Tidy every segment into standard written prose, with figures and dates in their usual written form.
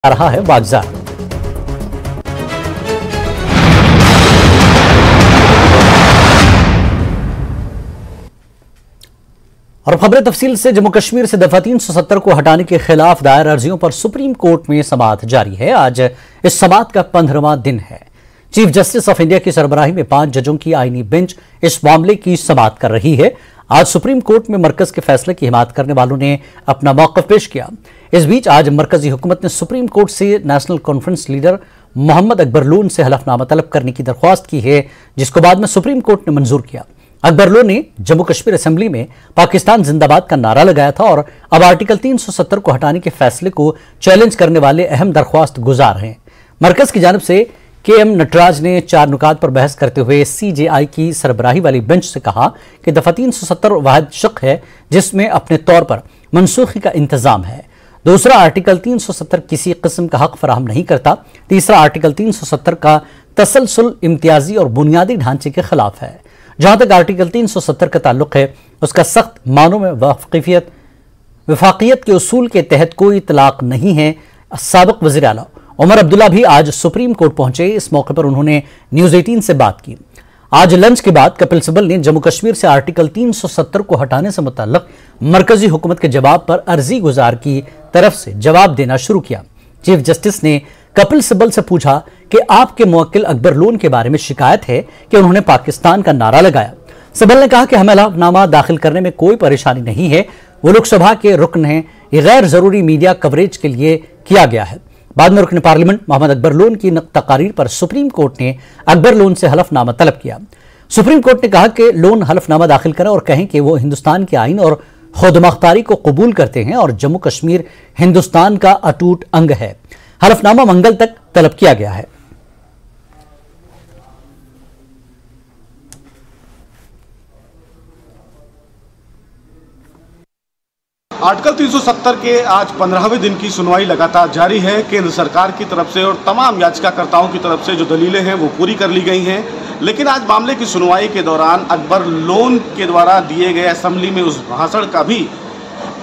आ रहा है बागजार। और खबरें तफसील से। जम्मू कश्मीर से दफा 370 को हटाने के खिलाफ दायर अर्जियों पर सुप्रीम कोर्ट में समाअत जारी है। आज इस समाअत का 15वां दिन है। चीफ जस्टिस ऑफ इंडिया की सरबराही में 5 जजों की आईनी बेंच इस मामले की समाअत कर रही है। आज सुप्रीम कोर्ट में मरकज के फैसले की हिमायत करने वालों ने अपना मौक़िफ़ पेश किया। इस बीच आज मरकजी हुकूमत ने सुप्रीम कोर्ट से National Conference leader Mohammad Akbar Lone से हलफनामा तलब करने की दरख्वास्त की है, जिसको बाद में सुप्रीम कोर्ट ने मंजूर किया। अकबर लोन ने जम्मू कश्मीर असेंबली में पाकिस्तान जिंदाबाद का नारा लगाया था और अब आर्टिकल 370 को हटाने के फैसले को चैलेंज करने वाले अहम दरख्वास्त गुजार हैं। मरकज की जानिब से KM नटराज ने 4 नुकात पर बहस करते हुए CJI की सरबराही वाली बेंच से कहा कि दफा 370 वाहिद शक है जिसमें अपने तौर पर मनसूखी का इंतजाम है। दूसरा, आर्टिकल 370 किसी किस्म का हक फराहम नहीं करता। तीसरा, आर्टिकल 370 का तसलसल इम्तियाजी और बुनियादी ढांचे के खिलाफ है। जहां तक आर्टिकल 370 का ताल्लुक है, उसका सख्त मानों में वफाकियत के उसूल के तहत कोई इतलाक नहीं है। साबिक वज़ीर आला उमर अब्दुल्ला भी आज सुप्रीम कोर्ट पहुंचे। इस मौके पर उन्होंने न्यूज़ 18 से बात की। आज लंच के बाद कपिल सिब्बल ने जम्मू कश्मीर से आर्टिकल 370 को हटाने से मुतल्लिक मरकजी हुकूमत के जवाब पर अर्जी गुजार की तरफ से जवाब देना शुरू किया। चीफ जस्टिस ने कपिल सिब्बल से पूछा कि आपके मुवक्किल अकबर लोन के बारे में शिकायत है कि उन्होंने पाकिस्तान का नारा लगाया। सिब्बल ने कहा कि हमें हलफनामा दाखिल करने में कोई परेशानी नहीं है, वो लोकसभा के रुकन हैं, ये गैर जरूरी मीडिया कवरेज के लिए किया गया है। बाद में रुकन पार्लियामेंट मोहम्मद अकबर लोन की तकारीर पर सुप्रीम कोर्ट ने अकबर लोन से हलफनामा तलब किया। सुप्रीम कोर्ट ने कहा कि लोन हलफनामा दाखिल करें और कहें कि वो हिंदुस्तान के आइन और खुदमुख्तारी को कबूल करते हैं और जम्मू कश्मीर हिंदुस्तान का अटूट अंग है। हलफनामा मंगल तक तलब किया गया है। आर्टिकल 370 के आज 15वें दिन की सुनवाई लगातार जारी है। केंद्र सरकार की तरफ से और तमाम याचिकाकर्ताओं की तरफ से जो दलीलें हैं वो पूरी कर ली गई हैं। लेकिन आज मामले की सुनवाई के दौरान अकबर लोन के द्वारा दिए गए असेंबली में उस भाषण का भी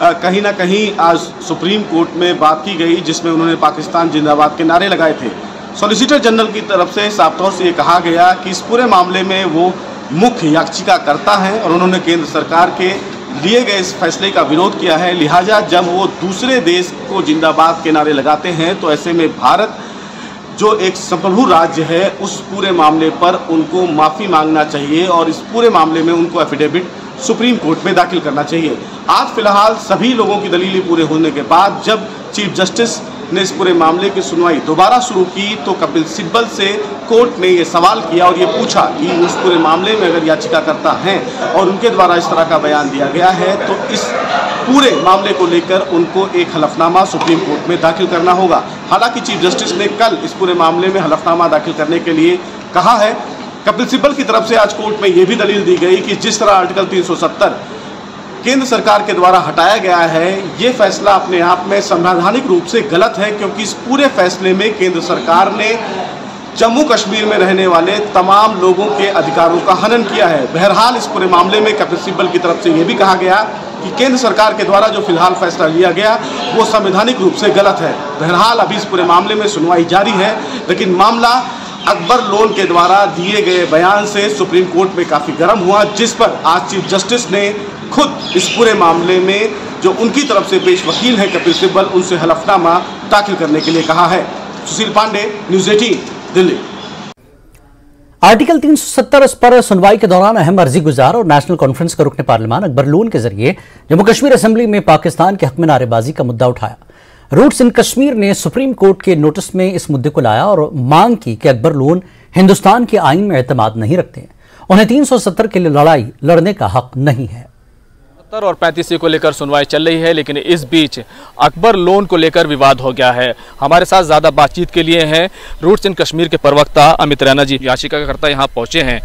कहीं ना कहीं आज सुप्रीम कोर्ट में बात की गई, जिसमें उन्होंने पाकिस्तान जिंदाबाद के नारे लगाए थे। सॉलिसिटर जनरल की तरफ से साफ तौर से ये कहा गया कि इस पूरे मामले में वो मुख्य याचिकाकर्ता हैं और उन्होंने केंद्र सरकार के लिए गए इस फैसले का विरोध किया है। लिहाजा जब वो दूसरे देश को जिंदाबाद के नारे लगाते हैं तो ऐसे में भारत जो एक संप्रभु राज्य है उस पूरे मामले पर उनको माफ़ी मांगना चाहिए और इस पूरे मामले में उनको एफिडेविट सुप्रीम कोर्ट में दाखिल करना चाहिए। आज फिलहाल सभी लोगों की दलीलें पूरे होने के बाद जब चीफ जस्टिस ने इस पूरे मामले की सुनवाई दोबारा शुरू की तो कपिल सिब्बल से कोर्ट ने ये सवाल किया और ये पूछा कि उस पूरे मामले में अगर याचिकाकर्ता हैं और उनके द्वारा इस तरह का बयान दिया गया है तो इस पूरे मामले को लेकर उनको एक हलफनामा सुप्रीम कोर्ट में दाखिल करना होगा। हालांकि चीफ जस्टिस ने कल इस पूरे मामले में हलफनामा दाखिल करने के लिए कहा है। कपिल सिब्बल की तरफ से आज कोर्ट में ये भी दलील दी गई कि जिस तरह आर्टिकल 370 केंद्र सरकार के द्वारा हटाया गया है, ये फैसला अपने आप में संवैधानिक रूप से गलत है, क्योंकि इस पूरे फैसले में केंद्र सरकार ने जम्मू कश्मीर में रहने वाले तमाम लोगों के अधिकारों का हनन किया है। बहरहाल इस पूरे मामले में कपिल सिब्बल की तरफ से ये भी कहा गया कि केंद्र सरकार के द्वारा जो फिलहाल फैसला लिया गया वो संवैधानिक रूप से गलत है। बहरहाल अभी इस पूरे मामले में सुनवाई जारी है, लेकिन मामला अकबर लोन के द्वारा दिए गए बयान से सुप्रीम कोर्ट में काफ़ी गर्म हुआ, जिस पर आज चीफ जस्टिस ने खुद इस पूरे मामले में जो उनकी तरफ से पेश वकील है कपिल सिब्बल, उनसे हलफनामा दाखिल करने के लिए कहा है। सुशील पांडे, न्यूज़ 18, दिल्ली। आर्टिकल 370 पर सुनवाई के दौरान अहम अर्जी गुजार और नेशनल कॉन्फ्रेंस के रुकन पार्लियामान अकबर लोन के जरिए जम्मू कश्मीर असेंबली में पाकिस्तान के हक में नारेबाजी का मुद्दा उठाया। रूट्स इन कश्मीर ने सुप्रीम कोर्ट के नोटिस में इस मुद्दे को लाया और मांग की कि अकबर लोन हिंदुस्तान के आइन में एतमाद नहीं रखते, उन्हें 370 के लिए लड़ाई लड़ने का हक नहीं है। और 35 को लेकर सुनवाई चल रही है, लेकिन इस बीच अकबर लोन को लेकर विवाद हो गया है। हमारे साथ ज़्यादा बातचीत के लिए हैं रूट्स इन कश्मीर के प्रवक्ता अमित रैना जी। याचिकाकर्ता यहाँ पहुँचे हैं,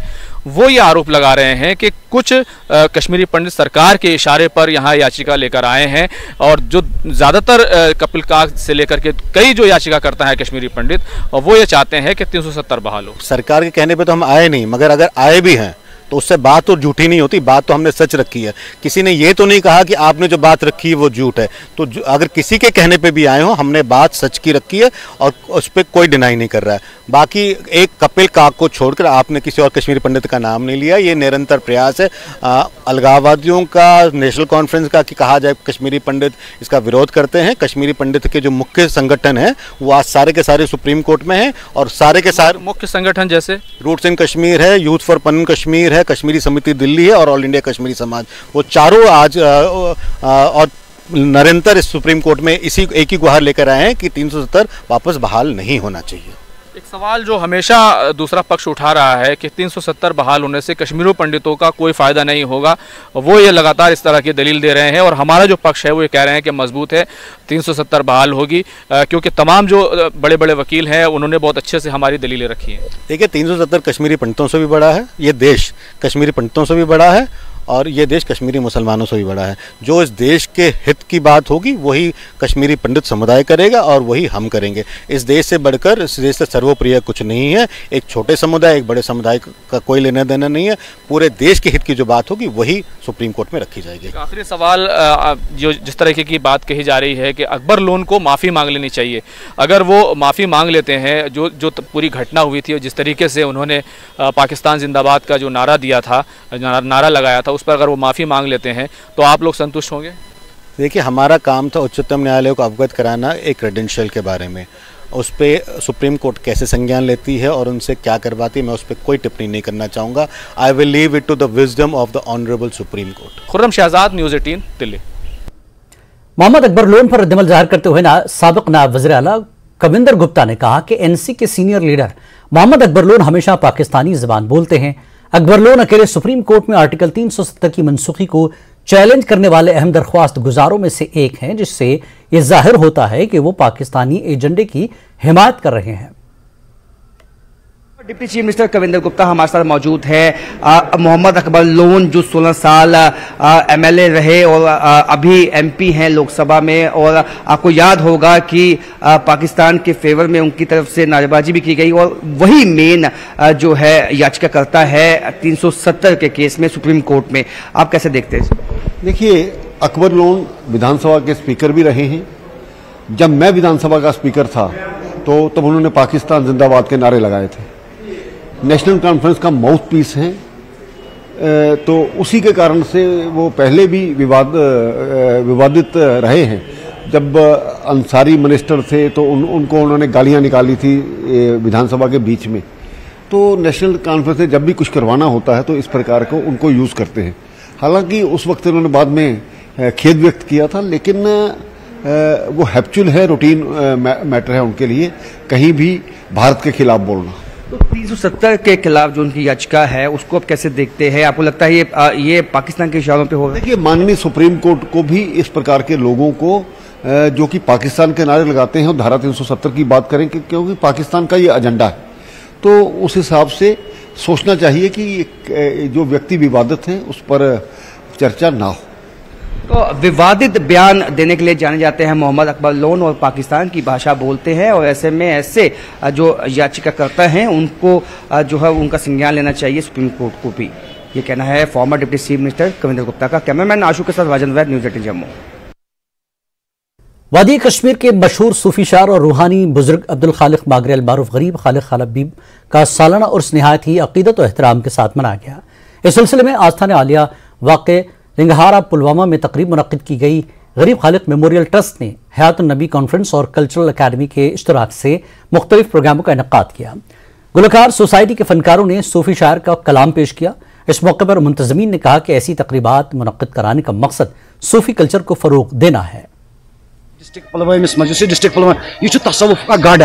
वो ये आरोप लगा रहे हैं कि कुछ कश्मीरी पंडित सरकार के इशारे पर यहाँ याचिका लेकर आए हैं और जो ज़्यादातर कपिल काग से लेकर के कई जो याचिकाकर्ता हैं कश्मीरी पंडित, और वो ये चाहते हैं कि 370 बहाल हो। सरकार के कहने पे तो हम आए नहीं, मगर अगर आए भी हैं तो उससे बात तो झूठी नहीं होती, बात तो हमने सच रखी है। किसी ने ये तो नहीं कहा कि आपने जो बात रखी है वो झूठ है। तो अगर किसी के कहने पे भी आए हो, हमने बात सच की रखी है और उस पर कोई डिनाई नहीं कर रहा है। बाकी एक कपिल काक को छोड़कर आपने किसी और कश्मीरी पंडित का नाम नहीं लिया। ये निरंतर प्रयास है अलगाववादियों का, नेशनल कॉन्फ्रेंस का, कि कहा जाए कश्मीरी पंडित इसका विरोध करते हैं। कश्मीरी पंडित के जो मुख्य संगठन है वो आज सारे के सारे सुप्रीम कोर्ट में हैं और सारे के सारे मुख्य संगठन जैसे रूट्स इन कश्मीर है, यूथ फॉर पन कश्मीर है, कश्मीरी समिति दिल्ली है और ऑल इंडिया कश्मीरी समाज, वो चारों आज और निरंतर इस सुप्रीम कोर्ट में इसी एक ही गुहार लेकर आए हैं कि 370 वापस बहाल नहीं होना चाहिए। एक सवाल जो हमेशा दूसरा पक्ष उठा रहा है कि 370 बहाल होने से कश्मीरी पंडितों का कोई फ़ायदा नहीं होगा, वो ये लगातार इस तरह की दलील दे रहे हैं और हमारा जो पक्ष है वो ये कह रहे हैं कि मजबूत है, 370 बहाल होगी, क्योंकि तमाम जो बड़े बड़े वकील हैं उन्होंने बहुत अच्छे से हमारी दलीलें रखी हैं। देखिए 370 कश्मीरी पंडितों से भी बड़ा है, ये देश कश्मीरी पंडितों से भी बड़ा है और ये देश कश्मीरी मुसलमानों से भी बड़ा है। जो इस देश के हित की बात होगी वही कश्मीरी पंडित समुदाय करेगा और वही हम करेंगे। इस देश से बढ़कर, इस देश से सर्वोप्रिय कुछ नहीं है। एक छोटे समुदाय, एक बड़े समुदाय का कोई लेना देना नहीं है। पूरे देश के हित की जो बात होगी वही सुप्रीम कोर्ट में रखी जाएगी। आखिरी सवाल, जो जिस तरीके की बात कही जा रही है कि अकबर लोन को माफ़ी मांग लेनी चाहिए, अगर वो माफ़ी मांग लेते हैं, जो पूरी घटना हुई थी और जिस तरीके से उन्होंने पाकिस्तान जिंदाबाद का जो नारा दिया था, नारा लगाया था, उस पर अगर वो माफ़ी मांग लेते हैं तो आप लोग संतुष्ट होंगे? देखिए हमारा काम था उच्चतम न्यायालय को अवगत कराना एक क्रेडेंशियल के बारे में। उस पर सुप्रीम कोर्ट कैसे संज्ञान लेती है और उनसे क्या करवाती है, मैं उस पर कोई टिप्पणी नहीं करना चाहूँगा। I will leave it to the wisdom of the honourable Supreme Court. Khurram Shahzad, news 18 Delhi. Mohammad Akbar Lone पर रद्दमल जाहिर करते हुए साबिक नायब वज़ीर आला कविंदर गुप्ता ने कहा कि एनसी के सीनियर लीडर मोहम्मद अकबर लोन हमेशा पाकिस्तानी ज़बान बोलते हैं। अकबर लोन अकेले सुप्रीम कोर्ट में आर्टिकल 370 की मनसूखी को चैलेंज करने वाले अहम दरख्वास्त गुजारों में से एक हैं, जिससे यह जाहिर होता है कि वो पाकिस्तानी एजेंडे की हिमायत कर रहे हैं। Deputy chief minister Kavinder Gupta हमारे साथ मौजूद है। मोहम्मद अकबर लोन जो 16 साल एमएलए रहे और अभी एमपी हैं लोकसभा में, और आपको याद होगा कि पाकिस्तान के फेवर में उनकी तरफ से नारेबाजी भी की गई और वही मेन जो है याचिकाकर्ता है 370 के केस में सुप्रीम कोर्ट में। आप कैसे देखते हैं? देखिए, अकबर लोन विधानसभा के स्पीकर भी रहे हैं। जब मैं विधानसभा का स्पीकर था तो तब उन्होंने पाकिस्तान जिंदाबाद के नारे लगाए थे। नेशनल कॉन्फ्रेंस का माउथ पीस हैं, तो उसी के कारण से वो पहले भी विवादित रहे हैं। जब अंसारी मिनिस्टर थे तो उनको उन्होंने गालियां निकाली थी विधानसभा के बीच में। तो नेशनल कॉन्फ्रेंस से जब भी कुछ करवाना होता है तो इस प्रकार को उनको यूज़ करते हैं। हालांकि उस वक्त उन्होंने बाद में खेद व्यक्त किया था, लेकिन वो हैप्चुअल है, रूटीन मैटर है उनके लिए कहीं भी भारत के खिलाफ बोलना। तो 370 के खिलाफ जो उनकी याचिका है उसको आप कैसे देखते हैं? आपको लगता है ये पाकिस्तान के इशारों पे होगा? देखिए, माननीय सुप्रीम कोर्ट को भी इस प्रकार के लोगों को जो कि पाकिस्तान के नारे लगाते हैं और धारा 370 की बात करें, क्योंकि पाकिस्तान का ये एजेंडा है, तो उस हिसाब से सोचना चाहिए कि जो व्यक्ति विवादित हैं उस पर चर्चा ना हो। तो विवादित बयान देने के लिए जाने जाते हैं मोहम्मद अकबर लोन और पाकिस्तान की भाषा बोलते हैं, और ऐसे में ऐसे जो याचिकाकर्ता हैं उनको जो है उनका संज्ञान लेना चाहिए सुप्रीम कोर्ट को भी। ये कहना है farmer deputy chief minister Kavinder Gupta का। कैमरामैन आशु के साथ वाजन वैद, न्यूज़ 18 जम्मू। वादी कश्मीर के मशहूर सूफी शायर और रूहानी बुजुर्ग अब्दुल खालिक मागरे अल मारूफ गरीब खालिक खालबीब का सालाना उर्स निहायत ही अकीदत और एहतराम के साथ मनाया गया। इस सिलसिले में आस्थान आलिया वाक़े रिंगहारा पुलवामा में तकरीब मुनक्किद की गई। गरीब खालिक मेमोरियल ट्रस्ट ने हयातुन नबी कॉन्फ्रेंस और कल्चरल अकेडमी के इश्तराक से मुख्तलिफ प्रोग्रामों का इनेकाद किया। गुलकार सोसाइटी के फनकारों ने सूफी शायर का कलाम पेश किया। इस मौके पर मुंतज़मीन ने कहा कि ऐसी तकरीबात मुनक्किद कराने का मकसद सूफी कल्चर को फ़रोग देना है। डिस्ट्रिक्ट पुलवामा मज डिस्ट्रिक्ट पुलवामा यह तसव्वुफ का गढ़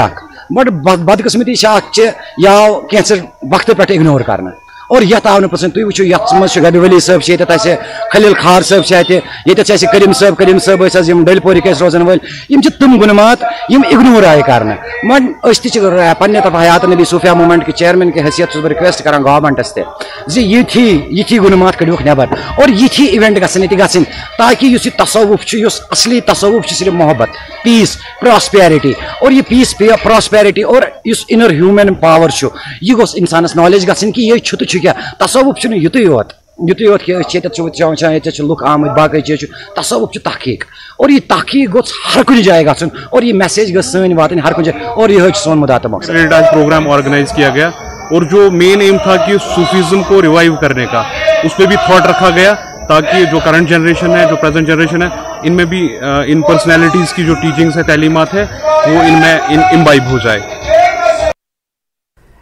बड़ बदकिस्मती या कैंसर वक्त पे इग्नोर करना और यथ आव तुम वो ये गबी वली साहब खलील खार साहब ये करीम साहब डलपोरिक रोजान वल तम गुनमात इग्नोर आए कर पे तरफ हयात नबी सूफिया मूवमेंट के चेयरमैन की हैसियत रिक्वेस्ट कर गवर्नमेंटस ये गुनमात कड़ोक नबर और ये इवेंट गन ताकि तसव्वुफ असली तसव्वुफ सिर्फ मोहब्बत, पीस, प्रॉस्पेरिटी और ये पीस प्रॉस्पेरिटी और इस इनर ह्यूमन पावर यह गोस इंसानस नॉलेज गन कि यह तो क्या तसव्वुफ युत योत कि लुक आमद बाकी चीज तसव्वुफ तहकीक और यह तहकीक गोस हर कुछ जाए गन और यह मैसेज गई सन वातन हर कुछ और यह सोन मुदा मकसद। आज प्रोग्राम ऑर्गेनाइज किया गया और जो मेन एम था कि सूफीज़्म को रिवाइव करने का, उस पर भी थॉट रखा गया ताकि जो करंट जनरेशन है, जो प्रेजेंट जनरेशन है, इनमें भी इन पर्सनैलिटीज़ की जो टीचिंग्स है, तालीमात है, वो इनमें इम्बाइब हो जाए।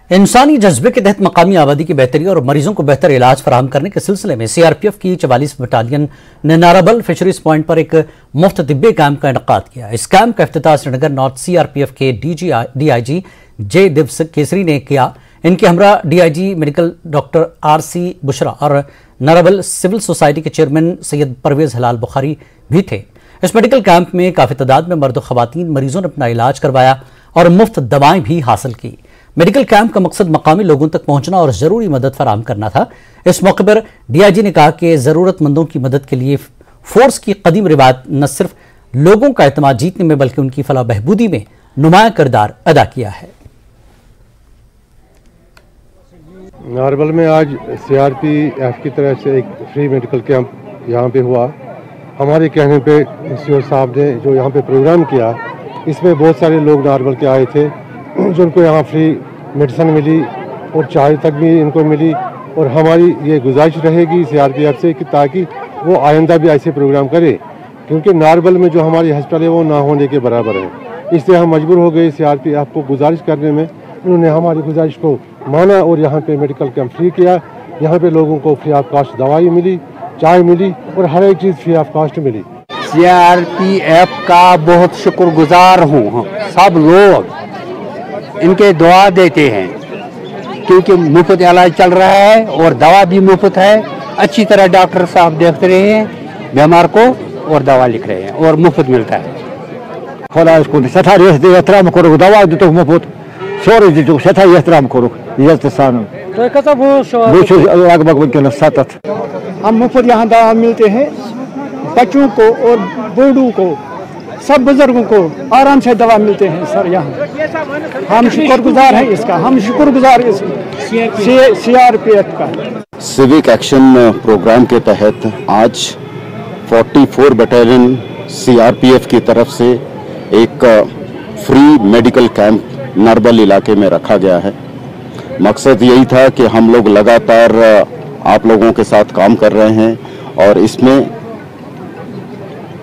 इंसानी जज्बे के तहत मकामी आबादी की बेहतरी और मरीजों को बेहतर इलाज फराहम करने के सिलसिले में सीआरपीएफ की 44 बटालियन ने नाराबल फिशरीज पॉइंट पर एक मुफ्त तिब्बी कैंप का इनेकाद किया। इस कैंप का इफ्तिताह श्रीनगर नॉर्थ सीआरपीएफ के डीआईजी जे दिव्स केसरी ने किया। इनके हमरा DIG medical doctor RC Bushra और नाराबल सिविल सोसाइटी के चेयरमैन सैयद परवेज हलाल बुखारी भी थे। इस मेडिकल कैंप में काफी तादाद में मर्द और खवातीन मरीजों ने अपना इलाज करवाया और मुफ्त दवाएं भी हासिल की। मेडिकल कैंप का मकसद मकामी लोगों तक पहुंचना और जरूरी मदद फराहम करना था। इस मौके पर डीआईजी ने कहा कि जरूरतमंदों की मदद के लिए फोर्स की कदीम रिवायत न सिर्फ लोगों का एतमाद जीतने में बल्कि उनकी फलाह बहबूदी में नुमाया किरदार अदा किया है। नारबल में आज सीआरपीएफ की तरफ से एक फ्री मेडिकल कैंप यहाँ पे हुआ। हमारे कहने पे सीओ साहब ने जो यहाँ पे प्रोग्राम किया, इसमें बहुत सारे लोग नारबल के आए थे जिनको यहाँ फ्री मेडिसिन मिली और चाय तक भी इनको मिली। और हमारी ये गुजारिश रहेगी सीआरपीएफ से कि ताकि वो आइंदा भी ऐसे प्रोग्राम करे, क्योंकि नारबल में जो हमारी हॉस्पिटल है वो ना होने के बराबर है। इसलिए हम मजबूर हो गए सीआरपीएफ को गुजारिश करने में। उन्होंने हमारी गुजारिश को माना और यहाँ पे मेडिकल कैंप फ्री किया। यहाँ पे लोगों को फ्री ऑफ कास्ट दवाई मिली, चाय मिली और हर एक चीज़ फ्री ऑफ कास्ट मिली। सीआरपीएफ का बहुत शुक्रगुजार हूँ। सब लोग इनके दुआ देते हैं क्योंकि मुफ्त इलाज चल रहा है और दवा भी मुफ्त है। अच्छी तरह डॉक्टर साहब देख रहे हैं बीमार को और दवा लिख रहे हैं और मुफ्त मिलता है। खुदा इसको सठा एहतराम करो, दवा दो मुफ्त सोरे दीजिए, सठा एहतराम करो। लगभग वनकस 7 हम मुफ्त यहाँ दवा मिलते हैं बच्चों को और बूढ़ों को, सब बुजुर्गों को आराम से दवा मिलते हैं सर। यहाँ हम शुक्रगुजार हैं इसका, हम शुक्रगुजार सीआरपीएफ का। सिविक एक्शन प्रोग्राम के तहत आज 44 बटालियन सीआरपीएफ की तरफ से एक फ्री मेडिकल कैंप नारबल इलाके में रखा गया है। मकसद यही था कि हम लोग लगातार आप लोगों के साथ काम कर रहे हैं और इसमें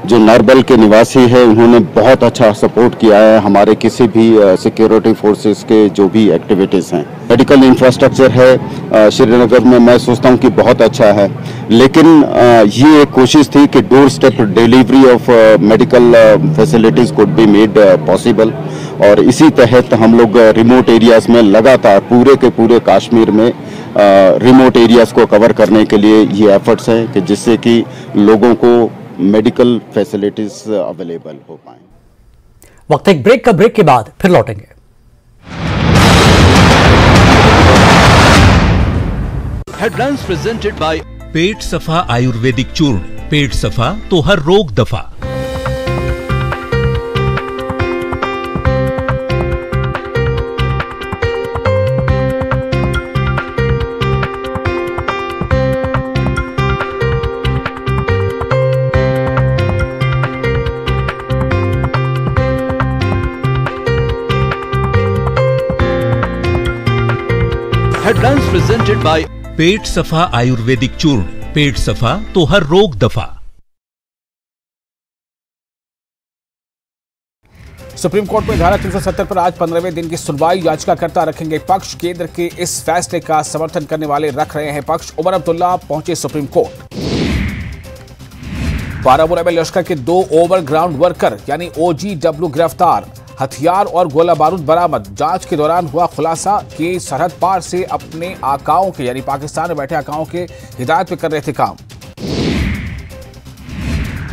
जो नारबल के निवासी है उन्होंने बहुत अच्छा सपोर्ट किया है हमारे किसी भी सिक्योरिटी फोर्सेस के जो भी एक्टिविटीज़ हैं। मेडिकल इंफ्रास्ट्रक्चर है श्रीनगर में, मैं सोचता हूँ कि बहुत अच्छा है, लेकिन ये एक कोशिश थी कि door step delivery of medical facilities could be made possible. और इसी तहत हम लोग रिमोट एरियाज़ में लगातार पूरे के पूरे कश्मीर में रिमोट एरियाज़ को कवर करने के लिए ये एफर्ट्स हैं कि जिससे कि लोगों को मेडिकल फैसिलिटीज अवेलेबल हो पाए। वक्त एक ब्रेक का, ब्रेक के बाद फिर लौटेंगे। हेडलाइंस प्रेजेंटेड बाय पेट सफा आयुर्वेदिक चूर्ण। पेट सफा तो हर रोग दफा। हेडलाइंस प्रेजेंटेड बाय पेट सफा आयुर्वेदिक चूर्ण। पेट सफा तो हर रोग दफा। सुप्रीम कोर्ट में धारा 370 पर आज 15वें दिन की सुनवाई। याचिकाकर्ता रखेंगे पक्ष। केंद्र के इस फैसले का समर्थन करने वाले रख रहे हैं पक्ष। उमर अब्दुल्ला पहुंचे सुप्रीम कोर्ट। बारामूला में लश्कर के 2 ओवरग्राउंड वर्कर यानी OGW गिरफ्तार। हथियार और गोला बारूद बरामद। जांच के दौरान हुआ खुलासा कि सरहद पार से अपने आकाओं के यानी पाकिस्तान में बैठे आकाओं के हिदायत पे कर रहे थे काम।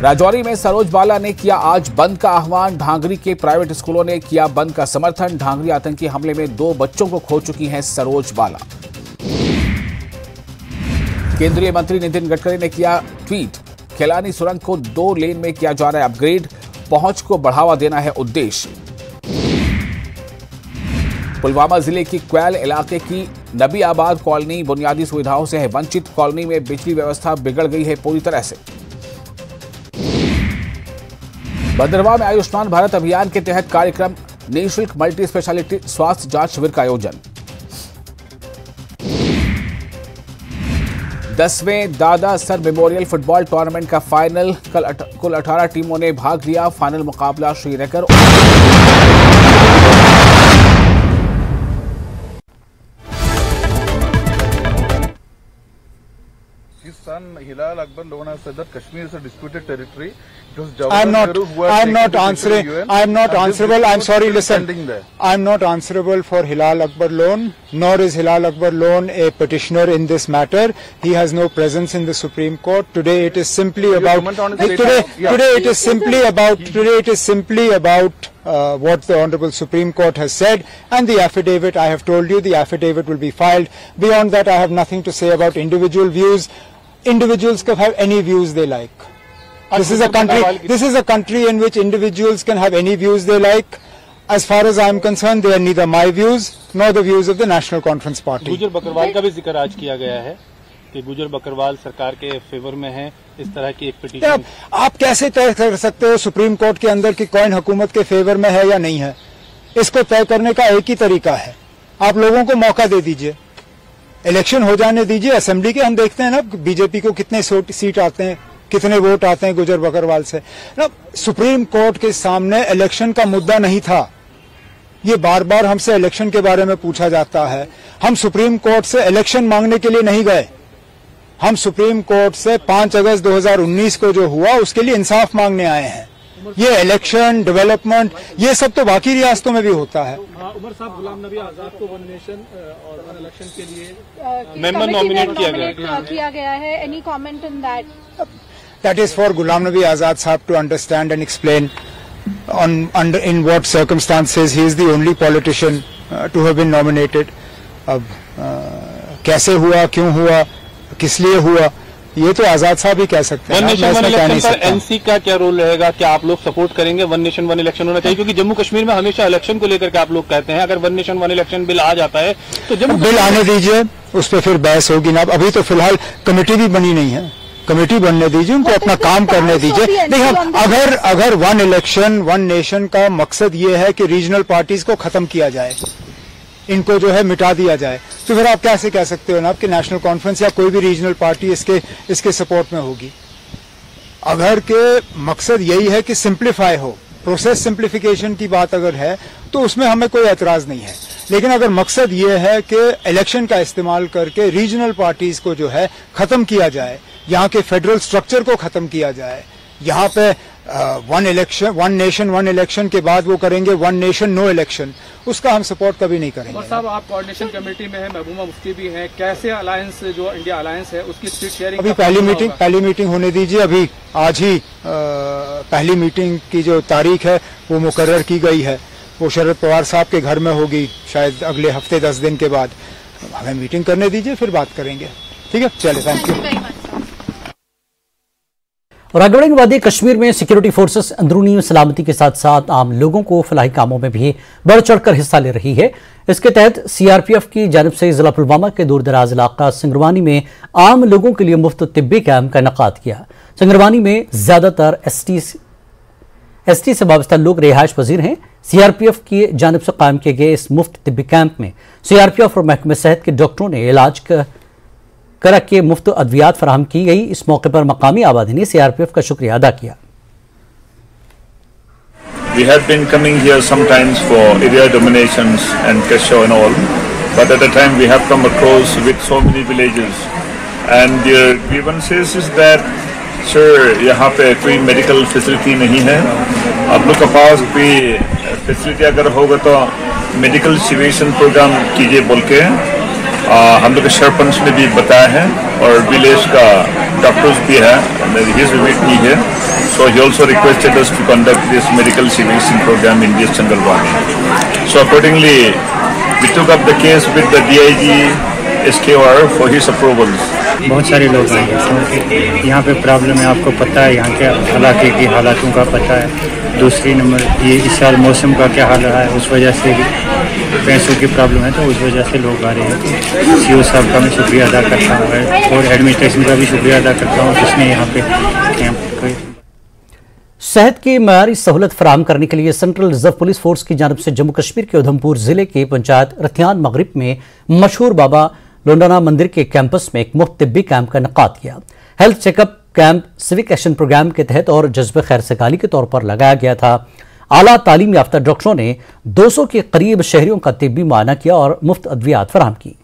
राजौरी में सरोज बाला ने किया आज बंद का आह्वान। ढांगरी के प्राइवेट स्कूलों ने किया बंद का समर्थन। ढांगरी आतंकी हमले में 2 बच्चों को खो चुकी हैं सरोज बाला। केंद्रीय मंत्री नितिन गडकरी ने किया ट्वीट। खिलानी सुरंग को 2 लेन में किया जा रहा है अपग्रेड। पहुंच को बढ़ावा देना है उद्देश्य। पुलवामा जिले की क्वैल इलाके की नबी आबाद कॉलोनी बुनियादी सुविधाओं से है वंचित। कॉलोनी में बिजली व्यवस्था बिगड़ गई है पूरी तरह से। भद्रवाह में आयुष्मान भारत अभियान के तहत कार्यक्रम निःशुल्क मल्टी स्पेशलिटी स्वास्थ्य जांच शिविर का आयोजन। 10वें दादा सर मेमोरियल फुटबॉल टूर्नामेंट का फाइनल कुल 18 टीमों ने भाग लिया। फाइनल मुकाबला Srinagar Hilal Akbar Loan has said that Kashmir is a disputed territory. I'm not answering. I'm not answerable. I'm sorry. Listen, I'm not answerable for Hilal Akbar Loan, nor is Hilal Akbar Loan a petitioner in this matter. He has no presence in the Supreme Court. Today it is simply about. Today it is simply about what the Honorable Supreme Court has said, and the affidavit. I have told you the affidavit will be filed. Beyond that, I have nothing to say about individual views. Individuals can have any views they like. This is a country in which individuals can have any views they like. As far as I am concerned, they are neither my views nor the views of the National Conference Party. गुजर बकरवाल का भी जिक्र आज किया गया है कि गुजर बकरवाल सरकार के फेवर में है। इस तरह की एक पिटीशन आप कैसे तय कर सकते हो सुप्रीम कोर्ट के अंदर कि कौन हुकूमत के फेवर में है या नहीं है? इसको तय करने का एक ही तरीका है, आप लोगों को मौका दे दीजिए, इलेक्शन हो जाने दीजिए असेंबली के। हम देखते हैं ना बीजेपी को कितने सीट आते हैं, कितने वोट आते हैं गुजर बकरवाल से ना। सुप्रीम कोर्ट के सामने इलेक्शन का मुद्दा नहीं था। ये बार बार हमसे इलेक्शन के बारे में पूछा जाता है। हम सुप्रीम कोर्ट से इलेक्शन मांगने के लिए नहीं गए, हम सुप्रीम कोर्ट से 5 अगस्त 2019 को जो हुआ उसके लिए इंसाफ मांगने आए हैं। ये इलेक्शन डेवलपमेंट ये सब तो बाकी रियासतों में भी होता है। उमर साहब, गुलाम नबी आजाद को वन नेशन और वन इलेक्शन के लिए मेंबर नॉमिनेट किया गया है। Any comment on that? That is for Ghulam Nabi Azad Sahab to understand and explain in what circumstances he is the only politician to have been nominated. अब कैसे हुआ, क्यों हुआ, किस लिए हुआ, ये तो आजाद साहब ही कह सकते हैं। वन नेशन वन इलेक्शन पर एनसी का क्या रोल रहेगा? क्या आप लोग सपोर्ट करेंगे वन नेशन वन इलेक्शन होना चाहिए? क्योंकि जम्मू कश्मीर में हमेशा इलेक्शन को लेकर के आप लोग कहते हैं अगर one nation one election bill आ जाता है तो जम्मू बिल आने दीजिए, उस पर फिर बहस होगी ना। अभी तो फिलहाल कमेटी भी बनी नहीं है, कमेटी बनने दीजिए, उनको अपना काम करने दीजिए। देखिए, अगर वन इलेक्शन वन नेशन का मकसद ये है कि रीजनल पार्टीज को खत्म किया जाए, इनको जो है मिटा दिया जाए, तो फिर आप कैसे कह सकते हो ना कि नेशनल कॉन्फ्रेंस या कोई भी रीजनल पार्टी इसके सपोर्ट में होगी? अगर के मकसद यही है कि सिंप्लीफाई हो, प्रोसेस सिंप्लीफिकेशन की बात अगर है तो उसमें हमें कोई एतराज नहीं है। लेकिन अगर मकसद ये है कि इलेक्शन का इस्तेमाल करके रीजनल पार्टीज को जो है खत्म किया जाए, यहाँ के फेडरल स्ट्रक्चर को खत्म किया जाए, यहाँ पे one election one nation one election के बाद वो करेंगे वन नेशन नो इलेक्शन, उसका हम सपोर्ट कभी नहीं करेंगे। और साहब, आप कोऑर्डिनेशन कमेटी में है, महबूबा मुफ्ती भी है, कैसे अलायंस जो इंडिया अलायंस है उसकी सीट शेयरिंग? अभी पहली मीटिंग होने दीजिए। अभी आज ही पहली मीटिंग की जो तारीख है वो मुकर्रर की गई है, वो शरद पवार साहब के घर में होगी शायद अगले हफ्ते 10 दिन के बाद। हमें मीटिंग करने दीजिए, फिर बात करेंगे। ठीक है, चलिए, थैंक यू। और आगे बढ़ेंगे वादी कश्मीर में सिक्योरिटी फोर्सेस अंदरूनी सलामती के साथ साथ आम लोगों को फलाही कामों में भी बढ़ चढ़कर हिस्सा ले रही है। इसके तहत सीआरपीएफ की जानिब से जिला पुलवामा के दूर दराज इलाका सिंगरवानी में आम लोगों के लिए मुफ्त तिब्बी कैंप का इनेकाद किया। सिंगरवानी में ज्यादातर एसटी से वाबस्ता लोग रिहाइश पजीर हैं। सीआरपीएफ की जानिब से कायम किए गए इस मुफ्त तिब्बी कैंप में सीआरपीएफ और महकमे सेहत के डॉक्टरों ने इलाज करा के मुफ्त अद्वियात फराहम की गई। इस मौके पर मकामी आबादी ने सीआरपीएफ का शुक्रिया अदा किया। We had been coming here sometimes for area dominations and Keshaw and all, but at the time we have come across with so many villages and their grievances is that sir यहाँ पे कोई medical facility नहीं है, आप लोग के पास भी facility अगर होगा तो मेडिकल सिवेशन प्रोग्राम कीजिए बोल के हम लोग के सरपंच ने भी बताया है और विलेज का डॉक्टर्स भी है, हिज विजिट भी है, so he also requested us to conduct this medical civilization program in this Changalwani. So accordingly we took up the case with the DIG SKOR for his approvals. बहुत सारे लोग आएंगे क्योंकि यहाँ पे प्रॉब्लम है, आपको पता है यहाँ के इलाके की हालातों का पता है। दूसरी नंबर ये इस साल मौसम का क्या हाल रहा है, उस वजह से भी पैसों की प्रॉब्लम है, तो उस वजह से लोग आ रहे हैं। CO साहब का मैं शुक्रिया अदा करता हूँ और एडमिनिस्ट्रेशन का भी शुक्रिया अदा करता हूँ जिसने यहाँ पे कैंप सेहत की मयारी सहूलत फराहम करने के लिए सेंट्रल रिजर्व पुलिस फोर्स की जानब से जम्मू कश्मीर के उधमपुर जिले के पंचायत रथियान मगरिब में मशहूर बाबा लोंडाना मंदिर के कैंपस में एक मुफ्त तिब्बी कैंप का इनेकाद किया। Health checkup camp civic action programme के तहत और जज्बे खैर सगाली के तौर पर लगाया गया था। आला तालीम याफ्ता डॉक्टरों ने 200 के करीब शहरियों का तिब्बी मुआयना किया और मुफ्त अद्वियात फराहम की।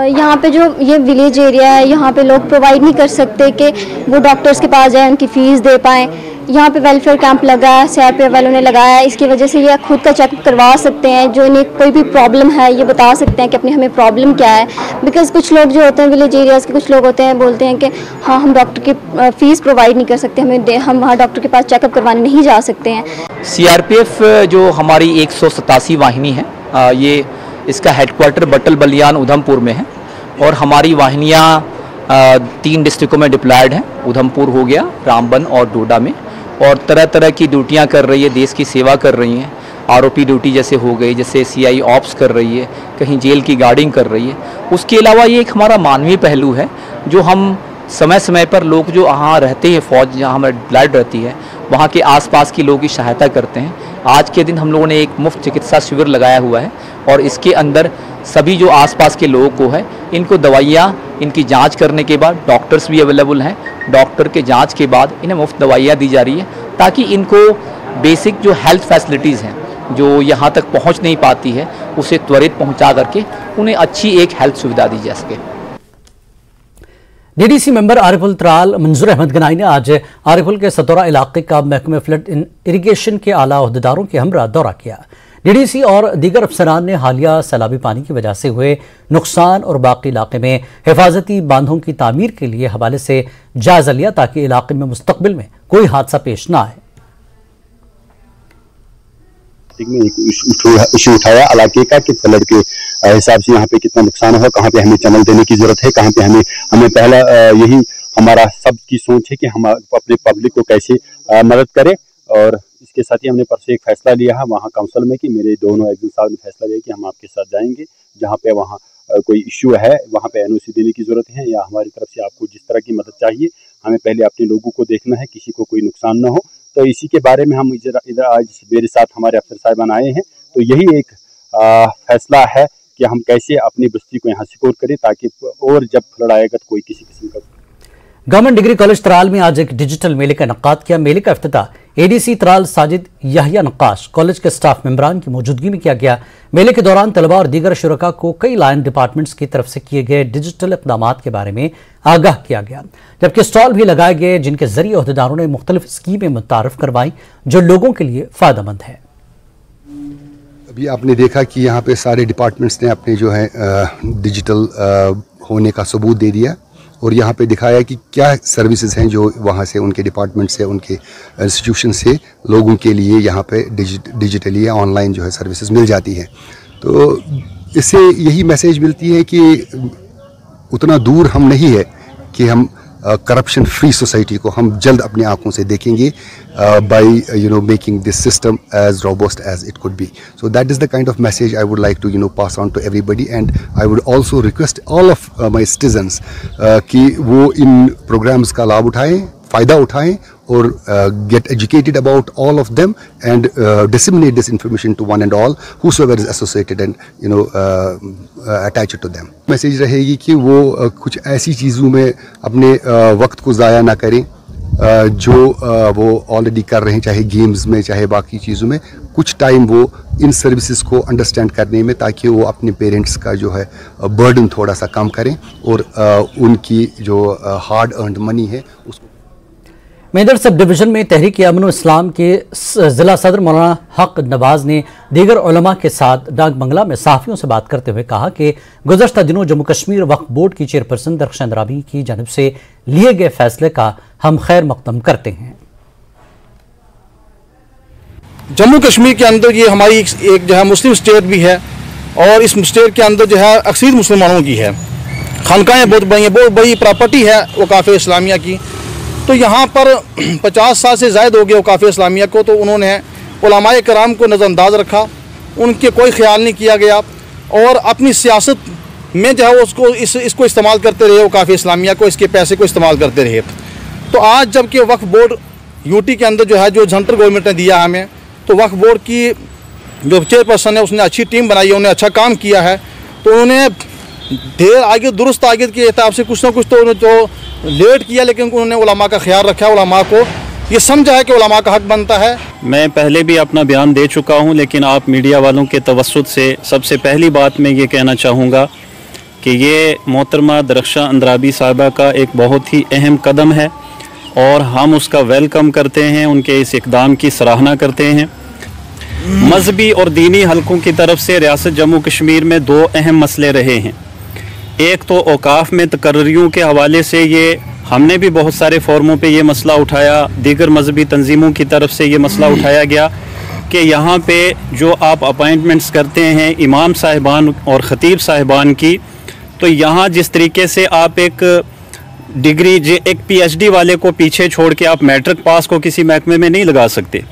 यहाँ पे जो ये विलेज एरिया है, यहाँ पे लोग प्रोवाइड नहीं कर सकते कि वो डॉक्टर्स के पास जाए, उनकी फ़ीस दे पाएँ। यहाँ पे वेलफेयर कैंप लगा है, CRPF वालों ने लगाया है। इसकी वजह से ये खुद का चेकअप करवा सकते हैं, जो इन्हें कोई भी प्रॉब्लम है ये बता सकते हैं कि अपनी हमें प्रॉब्लम क्या है। बिकॉज़ कुछ लोग जो होते हैं विलेज एरियाज़ के, कुछ लोग होते हैं बोलते हैं कि हाँ हम डॉक्टर की फ़ीस प्रोवाइड नहीं कर सकते, हम वहाँ डॉक्टर के पास चेकअप करवाने नहीं जा सकते हैं। CRPF जो हमारी 187 वाहिनी है, ये इसका हेडक्वार्टर बटल बलियान उधमपुर में है और हमारी वाहिनियाँ 3 डिस्ट्रिक्टों में डिप्लॉयड हैं। उधमपुर हो गया, रामबन और डोडा में, और तरह तरह की ड्यूटियाँ कर रही है, देश की सेवा कर रही हैं। ROP ड्यूटी जैसे हो गई, जैसे CI ऑप्स कर रही है, कहीं जेल की गार्डिंग कर रही है। उसके अलावा ये एक हमारा मानवीय पहलू है जो हम समय समय पर लोग जो वहाँ रहते हैं, फौज जहाँ हमारी डिप्लॉयड रहती है, वहाँ के आसपास के लोगों की सहायता करते हैं। आज के दिन हम लोगों ने एक मुफ्त चिकित्सा शिविर लगाया हुआ है और इसके अंदर सभी जो आसपास के लोगों को है इनको दवाइयाँ, इनकी जांच करने के बाद डॉक्टर्स भी अवेलेबल हैं। डॉक्टर के जांच के बाद इन्हें मुफ्त दवाइयाँ दी जा रही है ताकि इनको बेसिक जो हेल्थ फैसिलिटीज़ हैं जो यहाँ तक पहुँच नहीं पाती है उसे त्वरित पहुँचा करके उन्हें अच्छी एक हेल्थ सुविधा दी जा सके। DDC मेंबर आरिफुल त्राल मंजूर अहमद गनाई ने आज आरिफुल के सतौरा इलाके का महकमे फ्लड इरिगेशन के आला अहदेदारों के हमरा दौरा किया। DDC और दीगर अफसरान ने हालिया सैलाबी पानी की वजह से हुए नुकसान और बाकी इलाके में हिफाजती बांधों की तामीर के लिए हवाले से जायजा लिया ताकि इलाके में मुस्तकबिल में कोई हादसा पेश न आए। में एक इशू उठाया इलाके का कि फ्लड के हिसाब से यहाँ पे कितना नुकसान हुआ, कहाँ पे हमें चैनल देने की जरूरत है, कहाँ पे हमें पहला यही हमारा सबकी सोच है कि हम अपने पब्लिक को कैसे मदद करें। और इसके साथ ही हमने परसों एक फैसला लिया है वहाँ काउंसिल में कि मेरे दोनों एग्जिल साहब ने फैसला लिया कि हम आपके साथ जाएंगे, जहाँ पे वहाँ कोई इश्यू है वहाँ पे NOC देने की जरूरत है या हमारी तरफ से आपको जिस तरह की मदद चाहिए, हमें पहले अपने लोगों को देखना है, किसी को कोई नुकसान न हो। तो इसी के बारे में हम इधर आज मेरे साथ हमारे अफसर साहिबान आए हैं। तो यही एक फैसला है कि हम कैसे अपनी बस्ती को यहाँ सिक्योर करें ताकि और जब फ्लड आएगा तो कोई किसी किस्म का। गवर्नमेंट डिग्री कॉलेज त्राल में आज एक डिजिटल मेले का इनेकाद किया। मेले का इफ्तिताह ADC त्राल साजिद याहिया नक्काश कॉलेज के स्टाफ मेंबरान की मौजूदगी में किया गया। मेले के दौरान तलबा और दीगर शुरका को कई लाइन डिपार्टमेंट्स की तरफ से किए गए डिजिटल इक़दामात के बारे में आगाह किया गया, जबकि स्टॉल भी लगाए गए जिनके जरिए अहदेदारों ने मुख्तलिफ स्कीमें मुतारफ करवाई जो लोगों के लिए फायदेमंद है। अभी आपने देखा कि यहाँ पे सारे डिपार्टमेंट्स ने अपने जो है डिजिटल होने का सबूत दे दिया और यहाँ पे दिखाया कि क्या सर्विसेज हैं जो वहाँ से उनके डिपार्टमेंट से उनके इंस्टीट्यूशन से लोगों के लिए यहाँ पे डिजिटली या ऑनलाइन जो है सर्विसेज मिल जाती है। तो इससे यही मैसेज मिलती है कि उतना दूर हम नहीं है कि हम करप्शन फ्री सोसाइटी को हम जल्द अपनी आंखों से देखेंगे by making this system as robust as it could be. So that is the kind of message I would like to pass on to everybody and I would also request all of my citizens कि वो इन programmes का लाभ उठाएं, फ़ायदा उठाएं और get educated about all of them and disseminate this information to one and all whosoever is associated and attached to them. Message रहेगी कि वो कुछ ऐसी चीज़ों में अपने वक्त को ज़ाया ना करें जो वो ऑलरेडी कर रहे हैं, चाहे गेम्स में चाहे बाकी चीज़ों में। कुछ टाइम वो इन सर्विसेज को अंडरस्टैंड करने में ताकि वो अपने पेरेंट्स का जो है बर्डन थोड़ा सा कम करें और उनकी जो हार्ड अर्नड मनी है उसको। मेदर सब डिवीजन में तहरीक अमन इस्लाम के जिला सदर मौलाना हक नवाज ने दीगर उलमा के साथ डाक बंगला में सहाफ़ियों से बात करते हुए कहा कि गुज़श्ता दिनों जम्मू कश्मीर वक्फ बोर्ड की चेयरपर्सन दरख्शान राबी की जानिब से लिए गए फैसले का हम खैर मकदम करते हैं। जम्मू कश्मीर के अंदर ये हमारी एक जो है मुस्लिम स्टेट भी है और इस स्टेट के अंदर जो है अक्सर मुसलमानों की है। खानकाहें बहुत बड़ी प्रॉपर्टी है वकाफ़ इस्लामिया की। तो यहाँ पर 50 साल से ज़ायद हो गए वकाफ़ इस्लामिया को, तो उन्होंने उलमाए कराम को नज़रअंदाज रखा, उनके कोई ख्याल नहीं किया गया और अपनी सियासत में जो है उसको इसको इस्तेमाल करते रहे, वकाफ़ इस्लामिया को, इसके पैसे को इस्तेमाल करते रहे। तो आज जबकि वक्फ बोर्ड यूटी के अंदर जो है, जो सेंट्रल गवर्नमेंट ने दिया हमें, तो वक्फ बोर्ड की जो चेयरपर्सन है उसने अच्छी टीम बनाई है, उन्होंने अच्छा काम किया है। तो उन्होंने देर आगे दुरुस्त आगे के हिसाब से कुछ ना कुछ तो लेट किया, लेकिन उन्होंने उलमा का ख्याल रखा, उलमा को ये समझा है कि उलमा का हक बनता है। मैं पहले भी अपना बयान दे चुका हूं, लेकिन आप मीडिया वालों के तवस्सुत से सबसे पहली बात मैं ये कहना चाहूँगा कि ये मोहतरमा दरख्शां अंद्राबी साहिबा का एक बहुत ही अहम कदम है और हम उसका वेलकम करते हैं, उनके इस इक़दाम की सराहना करते हैं। मजहबी और दीनी हलकों की तरफ से रियासत जम्मू कश्मीर में दो अहम मसले रहे हैं। एक तो औकाफ में तकर्रियों के हवाले से ये हमने भी बहुत सारे फोरमों पे ये मसला उठाया, दीगर मजहबी तंजीमों की तरफ से ये मसला उठाया गया कि यहाँ पे जो आप अपॉइंटमेंट्स करते हैं इमाम साहिबान और ख़तीब साहिबान की, तो यहाँ जिस तरीके से आप एक डिग्री एक PhD वाले को पीछे छोड़ के आप मैट्रिक पास को किसी महकमे में नहीं लगा सकते,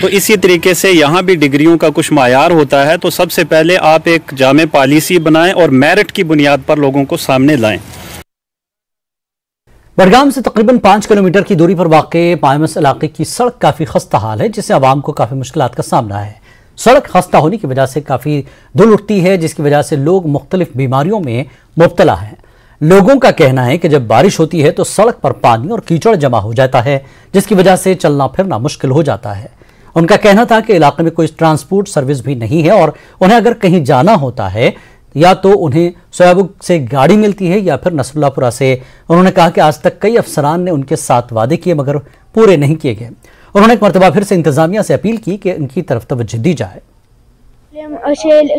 तो इसी तरीके से यहाँ भी डिग्रियों का कुछ मायार होता है। तो सबसे पहले आप एक जामे पॉलिसी बनाएं और मेरिट की बुनियाद पर लोगों को सामने लाएं। बडगाम से तकरीबन 5 किलोमीटर की दूरी पर वाक़े पायमस इलाके की सड़क काफ़ी खस्ता हाल है, जिससे आवाम को काफ़ी मुश्किलात का सामना है। सड़क खस्ता होने की वजह से काफ़ी धूल उठती है, जिसकी वजह से लोग मुख्तलिफ बीमारियों में मुब्तला हैं। लोगों का कहना है कि जब बारिश होती है तो सड़क पर पानी और कीचड़ जमा हो जाता है, जिसकी वजह से चलना फिरना मुश्किल हो जाता है। उनका कहना था कि इलाके में कोई ट्रांसपोर्ट सर्विस भी नहीं है और उन्हें अगर कहीं जाना होता है या तो उन्हें सोयाबुग से गाड़ी मिलती है या फिर नसरुल्लाहपुरा से। उन्होंने कहा कि आज तक कई अफसरान ने उनके साथ वादे किए मगर पूरे नहीं किए गए। उन्होंने एक मरतबा फिर से इंतजामिया से अपील की कि इनकी तरफ तवज्जो दी जाए। स्कूल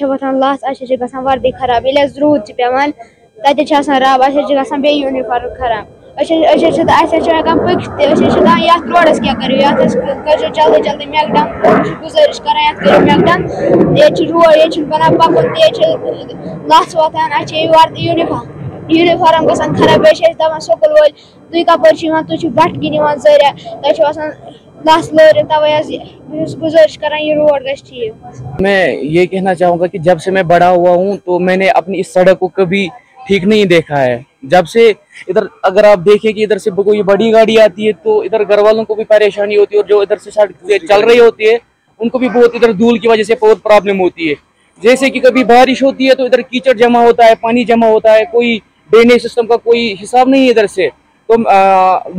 वतान लस वर्दी खराब रूद पेवान रब बे यूनिफॉर्म खराब रोडस क्या करो जल्दी जल्दी मैकडम गुजारिश कर मैकडम ये रोड ये बना पकुन लस वतान यूनिफॉर्म गसान खराब दपान स्कूल वोल तुम कपर तुम बटगिन जरिया लस लर तवे गुजारिश कर ये रोड गश ठीक। मैं ये कहना चाहूँगा कि जब से मैं बड़ा हुआ हूँ तो मैंने अपनी इस सड़क को कभी ठीक नहीं देखा है। जब से इधर अगर आप देखें कि इधर से कोई बड़ी गाड़ी आती है तो इधर घर वालों को भी परेशानी होती है और जो इधर से सड़क से चल रही होती है उनको भी बहुत इधर धूल की वजह से बहुत प्रॉब्लम होती है। जैसे कि कभी बारिश होती है तो इधर कीचड़ जमा होता है, पानी जमा होता है, कोई ड्रेनेज सिस्टम का कोई हिसाब नहीं है इधर से। तो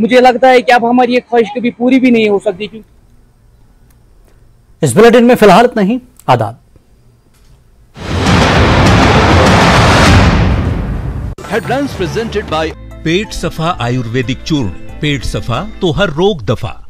मुझे लगता है कि अब हमारी ये ख्वाहिश कभी पूरी भी नहीं हो सकती। क्योंकि इस बुलेटिन में फिलहाल इतना ही। आदाब। हेडलाइंस प्रेजेंटेड बाय पेट सफा आयुर्वेदिक चूर्ण। पेट सफा तो हर रोग दफा।